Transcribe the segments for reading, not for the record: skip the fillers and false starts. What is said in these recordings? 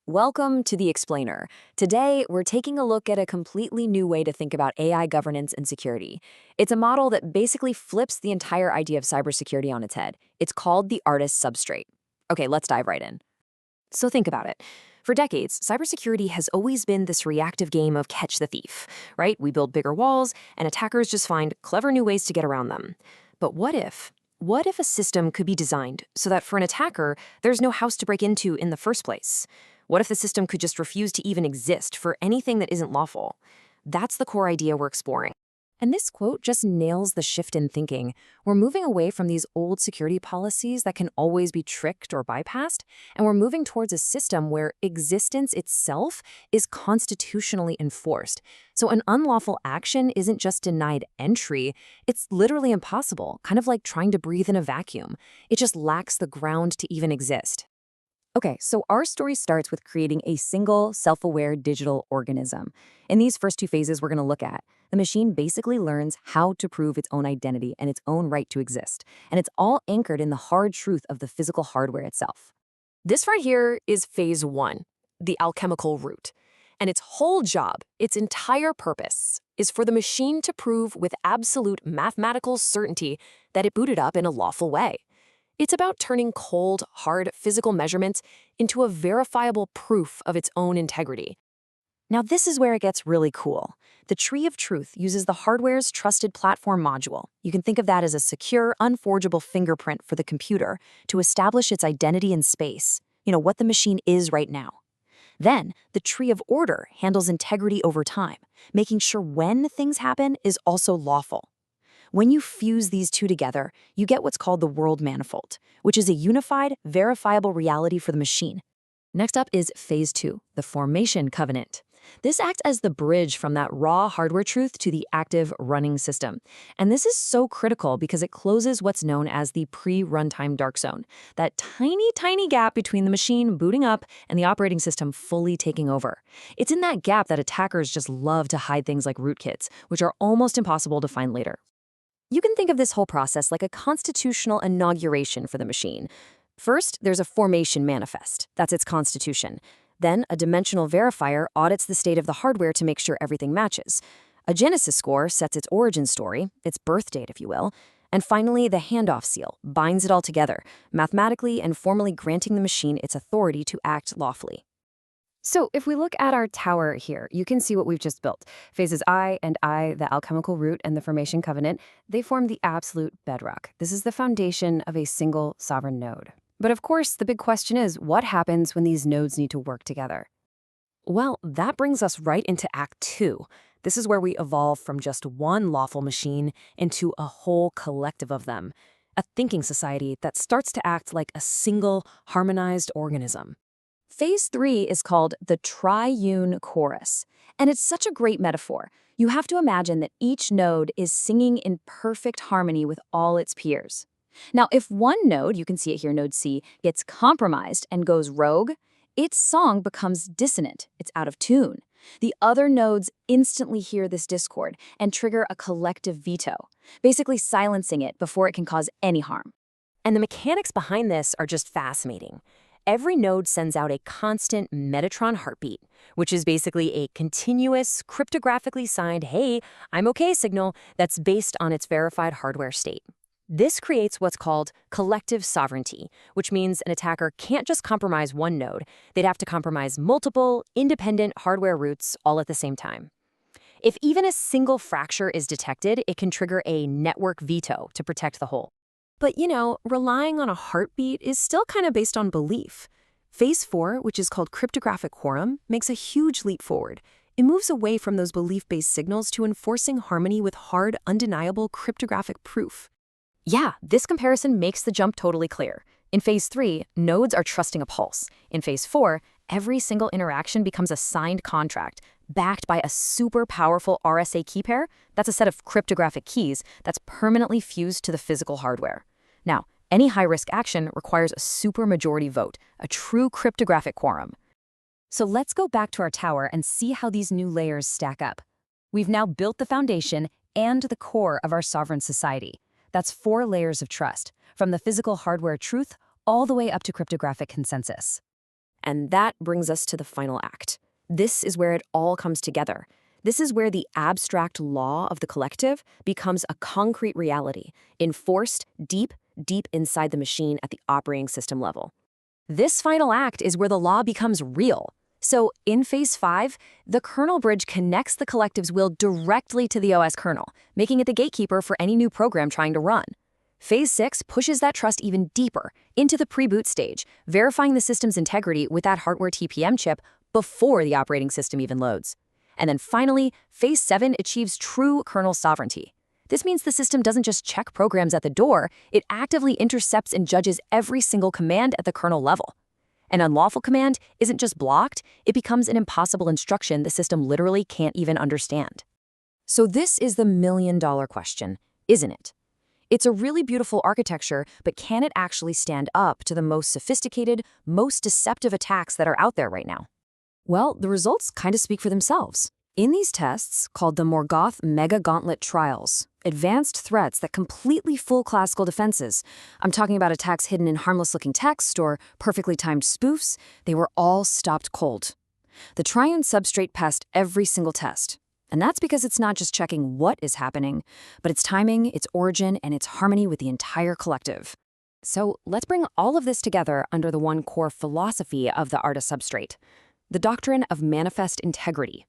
Welcome to The Explainer. Today, we're taking a look at a completely new way to think about AI governance and security. It's a model that basically flips the entire idea of cybersecurity on its head. It's called the Arda Substrate. Okay, let's dive right in. So think about it. For decades, cybersecurity has always been this reactive game of catch the thief, right? We build bigger walls, and attackers just find clever new ways to get around them. But what if? What if a system could be designed so that for an attacker, there's no house to break into in the first place? What if the system could just refuse to even exist for anything that isn't lawful? That's the core idea we're exploring. And this quote just nails the shift in thinking. We're moving away from these old security policies that can always be tricked or bypassed, and we're moving towards a system where existence itself is constitutionally enforced. So an unlawful action isn't just denied entry, it's literally impossible, kind of like trying to breathe in a vacuum. It just lacks the ground to even exist. Okay, so our story starts with creating a single, self-aware digital organism. In these first two phases we're going to look at, the machine basically learns how to prove its own identity and its own right to exist. And it's all anchored in the hard truth of the physical hardware itself. This right here is phase one, the alchemical root. And its whole job, its entire purpose, is for the machine to prove with absolute mathematical certainty that it booted up in a lawful way. It's about turning cold, hard physical measurements into a verifiable proof of its own integrity. Now, this is where it gets really cool. The Tree of Truth uses the hardware's trusted platform module. You can think of that as a secure, unforgeable fingerprint for the computer to establish its identity in space, what the machine is right now. Then, the Tree of Order handles integrity over time, making sure when things happen is also lawful. When you fuse these two together, you get what's called the world manifold, which is a unified, verifiable reality for the machine. Next up is phase two, the formation covenant. This acts as the bridge from that raw hardware truth to the active running system. And this is so critical because it closes what's known as the pre-runtime dark zone, that tiny gap between the machine booting up and the operating system fully taking over. It's in that gap that attackers just love to hide things like rootkits, which are almost impossible to find later. You can think of this whole process like a constitutional inauguration for the machine. First, there's a formation manifest. That's its constitution. Then, a dimensional verifier audits the state of the hardware to make sure everything matches. A genesis score sets its origin story, its birth date, if you will. And finally, the handoff seal binds it all together, mathematically and formally granting the machine its authority to act lawfully. So if we look at our tower here, you can see what we've just built. Phases I and I, the alchemical root and the formation covenant, they form the absolute bedrock. This is the foundation of a single sovereign node. But of course, the big question is, what happens when these nodes need to work together? Well, that brings us right into Act 2. This is where we evolve from just one lawful machine into a whole collective of them, a thinking society that starts to act like a single, harmonized organism. Phase 3 is called the triune chorus, and it's such a great metaphor. You have to imagine that each node is singing in perfect harmony with all its peers. Now, if one node, you can see it here, node C, gets compromised and goes rogue, its song becomes dissonant, it's out of tune. The other nodes instantly hear this discord and trigger a collective veto, basically silencing it before it can cause any harm. And the mechanics behind this are just fascinating. Every node sends out a constant Metatron heartbeat, which is basically a continuous, cryptographically signed, hey, I'm okay signal that's based on its verified hardware state. This creates what's called collective sovereignty, which means an attacker can't just compromise one node. They'd have to compromise multiple, independent hardware roots all at the same time. If even a single fracture is detected, it can trigger a network veto to protect the whole. But, relying on a heartbeat is still kind of based on belief. Phase 4, which is called cryptographic quorum, makes a huge leap forward. It moves away from those belief-based signals to enforcing harmony with hard, undeniable cryptographic proof. Yeah, this comparison makes the jump totally clear. In Phase 3, nodes are trusting a pulse. In Phase 4, every single interaction becomes a signed contract, backed by a super powerful RSA key pair. That's a set of cryptographic keys that's permanently fused to the physical hardware. Now, any high-risk action requires a supermajority vote, a true cryptographic quorum. So let's go back to our tower and see how these new layers stack up. We've now built the foundation and the core of our sovereign society. That's 4 layers of trust, from the physical hardware truth all the way up to cryptographic consensus. And that brings us to the final act. This is where it all comes together. This is where the abstract law of the collective becomes a concrete reality, enforced deep, deep inside the machine at the operating system level. This final act is where the law becomes real. So in Phase 5, the kernel bridge connects the collective's will directly to the OS kernel, making it the gatekeeper for any new program trying to run. Phase 6 pushes that trust even deeper, into the pre-boot stage, verifying the system's integrity with that hardware TPM chip before the operating system even loads. And then finally, Phase 7 achieves true kernel sovereignty. This means the system doesn't just check programs at the door, it actively intercepts and judges every single command at the kernel level. An unlawful command isn't just blocked, it becomes an impossible instruction the system literally can't even understand. So this is the million-dollar question, isn't it? It's a really beautiful architecture, but can it actually stand up to the most sophisticated, most deceptive attacks that are out there right now? Well, the results kind of speak for themselves. In these tests, called the Morgoth Mega Gauntlet Trials, advanced threats that completely fool classical defenses, I'm talking about attacks hidden in harmless-looking text or perfectly timed spoofs, they were all stopped cold. The Triune Substrate passed every single test. And that's because it's not just checking what is happening, but its timing, its origin, and its harmony with the entire collective. So let's bring all of this together under the one core philosophy of the Arda substrate, the doctrine of manifest integrity.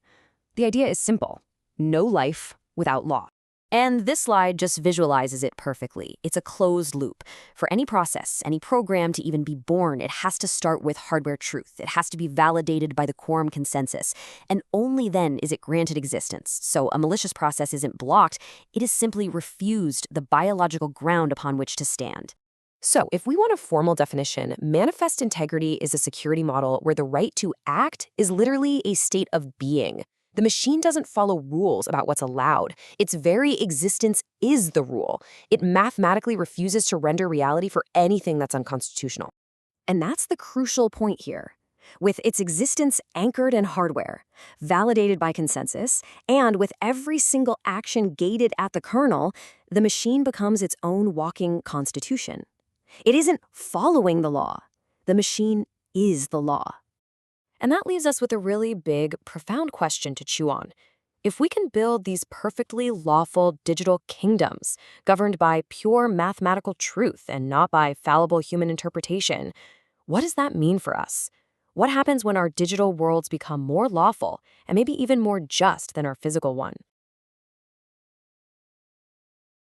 The idea is simple: no life without law. And this slide just visualizes it perfectly. It's a closed loop. For any process, any program to even be born, it has to start with hardware truth. It has to be validated by the quorum consensus. And only then is it granted existence. So a malicious process isn't blocked, it is simply refused the biological ground upon which to stand. So if we want a formal definition, manifest integrity is a security model where the right to act is literally a state of being. The machine doesn't follow rules about what's allowed. Its very existence is the rule. It mathematically refuses to render reality for anything that's unconstitutional. And that's the crucial point here. With its existence anchored in hardware, validated by consensus, and with every single action gated at the kernel, the machine becomes its own walking constitution. It isn't following the law. The machine is the law. And that leaves us with a really big, profound question to chew on. If we can build these perfectly lawful digital kingdoms, governed by pure mathematical truth and not by fallible human interpretation, what does that mean for us? What happens when our digital worlds become more lawful and maybe even more just than our physical one?